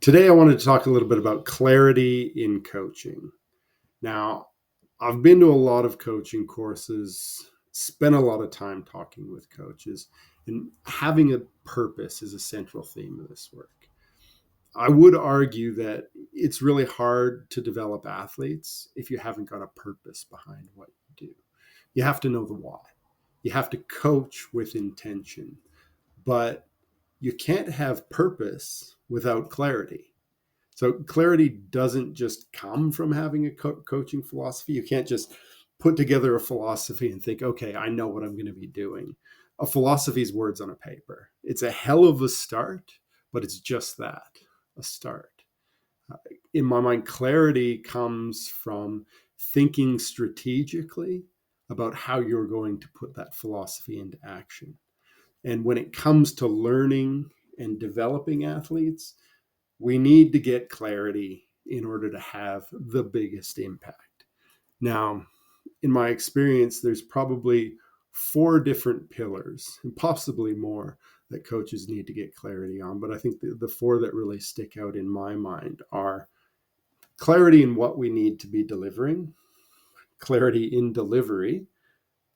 Today, I wanted to talk a little bit about clarity in coaching. Now, I've been to a lot of coaching courses, spent a lot of time talking with coaches, and having a purpose is a central theme of this work. I would argue that it's really hard to develop athletes if you haven't got a purpose behind what you do. You have to know the why. You have to coach with intention, but you can't have purpose without clarity. So clarity doesn't just come from having a coaching philosophy. You can't just put together a philosophy and think, okay, I know what I'm going to be doing. A philosophy is words on a paper. It's a hell of a start, but it's just that, a start. Uh, in my mind, clarity comes from thinking strategically about how you're going to put that philosophy into action. And when it comes to learning and developing athletes, we need to get clarity in order to have the biggest impact. Now, in my experience, there's probably four different pillars and possibly more that coaches need to get clarity on. But I think the four that really stick out in my mind are clarity in what we need to be delivering, clarity in delivery,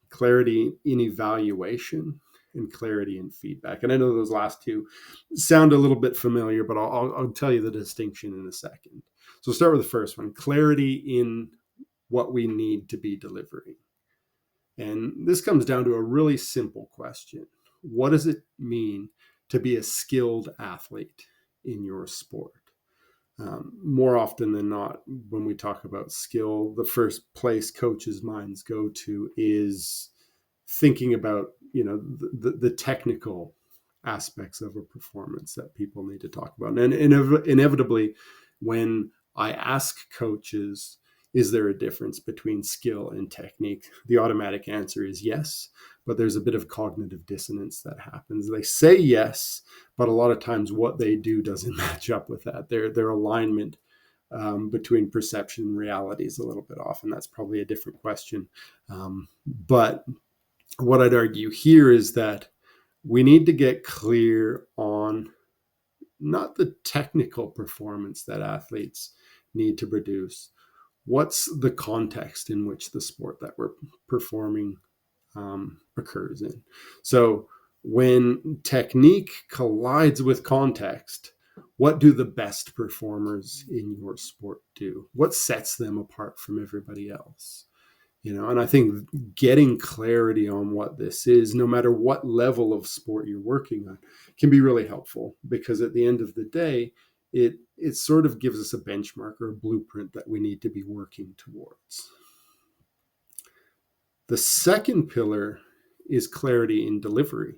clarity in evaluation, and clarity in feedback. And I know those last two sound a little bit familiar, but I'll tell you the distinction in a second. So start with the first one, clarity in what we need to be delivering. And this comes down to a really simple question. What does it mean to be a skilled athlete in your sport? More often than not, when we talk about skill, the first place coaches' minds go to is thinking about the technical aspects of a performance that people need to talk about. And inevitably, when I ask coaches, is there a difference between skill and technique? The automatic answer is yes, but there's a bit of cognitive dissonance that happens. They say yes, but a lot of times what they do doesn't match up with that. Their alignment between perception and reality is a little bit off, and that's probably a different question. But what I'd argue here is that we need to get clear on not the technical performance that athletes need to produce. What's the context in which the sport that we're performing occurs in? So when technique collides with context, what do the best performers in your sport do? What sets them apart from everybody else? And I think getting clarity on what this is, no matter what level of sport you're working on, can be really helpful, because at the end of the day, it sort of gives us a benchmark or a blueprint that we need to be working towards. The second pillar is clarity in delivery.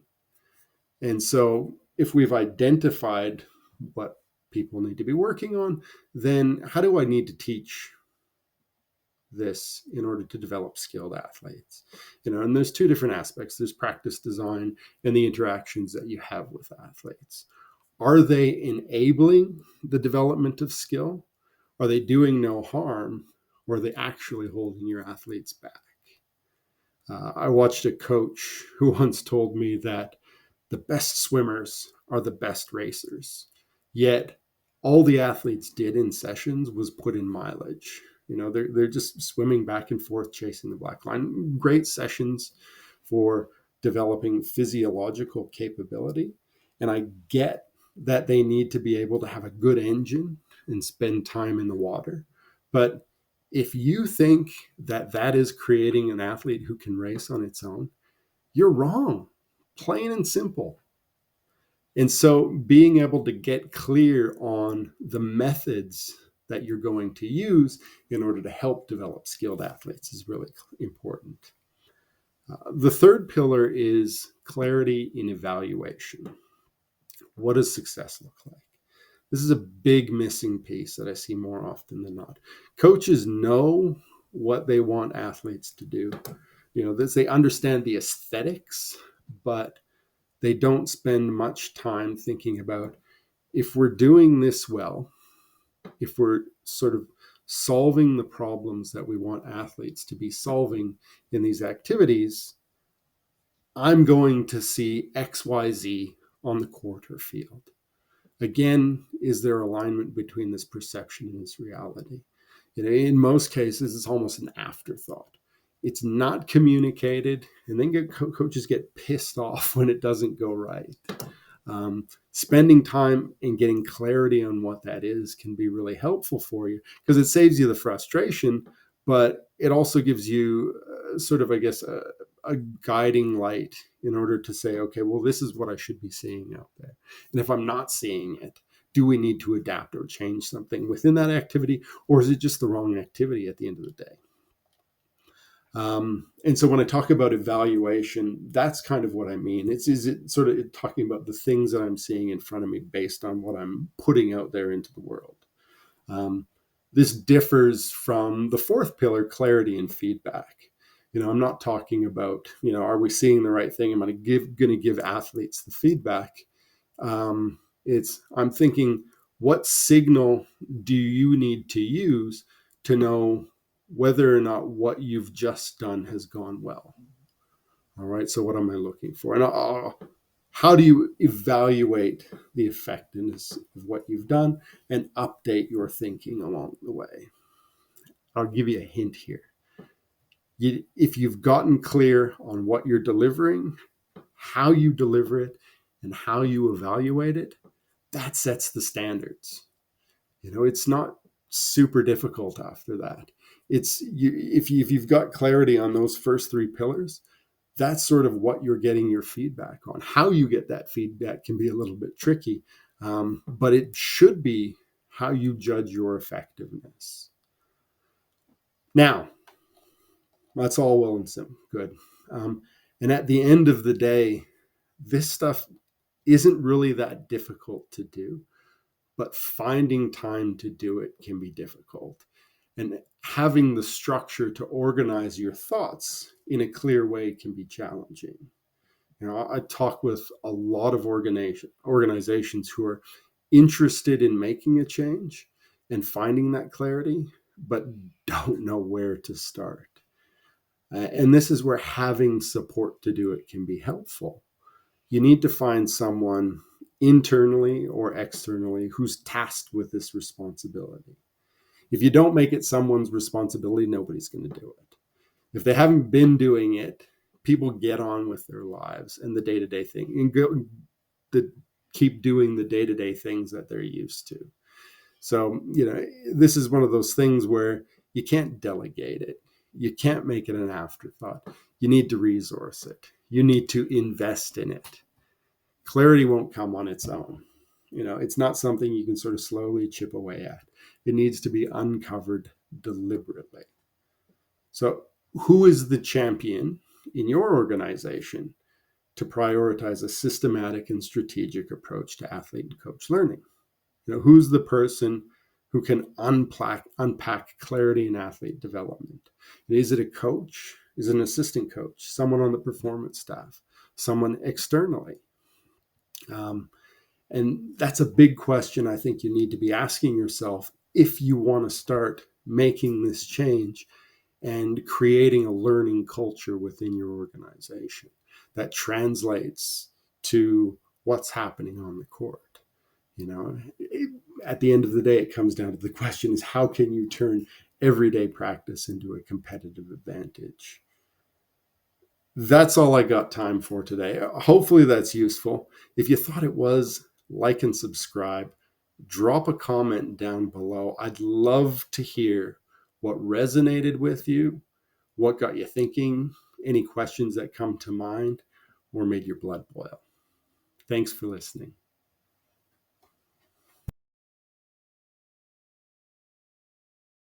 And so if we've identified what people need to be working on, then how do I need to teach this in order to develop skilled athletes? And there's two different aspects. There's practice design and the interactions that you have with athletes. Are they enabling the development of skill? Are they doing no harm? Or are they actually holding your athletes back? I watched a coach who once told me that the best swimmers are the best racers, yet all the athletes did in sessions was put in mileage. They're just swimming back and forth, chasing the black line. Great sessions for developing physiological capability. And I get that they need to be able to have a good engine and spend time in the water. But if you think that that is creating an athlete who can race on its own, you're wrong, plain and simple. And so being able to get clear on the methods that you're going to use in order to help develop skilled athletes is really important. The third pillar is clarity in evaluation. What does success look like? This is a big missing piece that I see more often than not. Coaches know what they want athletes to do. They understand the aesthetics, but they don't spend much time thinking about, if we're doing this well, if we're sort of solving the problems that we want athletes to be solving in these activities, I'm going to see XYZ on the court or field. Again, is there alignment between this perception and this reality? In most cases, it's almost an afterthought. It's not communicated, and then coaches get pissed off when it doesn't go right. Spending time and getting clarity on what that is can be really helpful for you because it saves you the frustration, but it also gives you sort of, I guess, a guiding light in order to say, okay, well, this is what I should be seeing out there. And if I'm not seeing it, do we need to adapt or change something within that activity, or is it just the wrong activity at the end of the day? And so when I talk about evaluation, that's kind of what I mean. Is it sort of talking about the things that I'm seeing in front of me based on what I'm putting out there into the world. This differs from the fourth pillar, clarity and feedback. I'm not talking about, are we seeing the right thing? Am I going to give athletes the feedback? I'm thinking, what signal do you need to use to know whether or not what you've just done has gone well? All right, so what am I looking for? And how do you evaluate the effectiveness of what you've done and update your thinking along the way? I'll give you a hint here. If you've gotten clear on what you're delivering, how you deliver it, and how you evaluate it, that sets the standards. It's not super difficult after that. If you've got clarity on those first three pillars, that's sort of what you're getting your feedback on. How you get that feedback can be a little bit tricky, but it should be how you judge your effectiveness. Now, that's all well and good. And at the end of the day, this stuff isn't really that difficult to do, but finding time to do it can be difficult. And having the structure to organize your thoughts in a clear way can be challenging. I talk with a lot of organizations who are interested in making a change and finding that clarity, but don't know where to start. And this is where having support to do it can be helpful. You need to find someone internally or externally who's tasked with this responsibility. If you don't make it someone's responsibility, nobody's going to do it. If they haven't been doing it, people get on with their lives and the day-to-day thing and keep doing the day-to-day things that they're used to. So, this is one of those things where you can't delegate it. You can't make it an afterthought. You need to resource it. You need to invest in it. Clarity won't come on its own. It's not something you can sort of slowly chip away at. It needs to be uncovered deliberately. So, who is the champion in your organization to prioritize a systematic and strategic approach to athlete and coach learning? Who's the person who can unpack clarity in athlete development? Is it a coach? Is it an assistant coach? Someone on the performance staff? Someone externally? And that's a big question I think you need to be asking yourself if you want to start making this change and creating a learning culture within your organization that translates to what's happening on the court. At the end of the day, it comes down to the question is how can you turn everyday practice into a competitive advantage? That's all I got time for today. Hopefully that's useful. If you thought it was, like and subscribe. Drop a comment down below. I'd love to hear what resonated with you, what got you thinking, any questions that come to mind, or made your blood boil. Thanks for listening.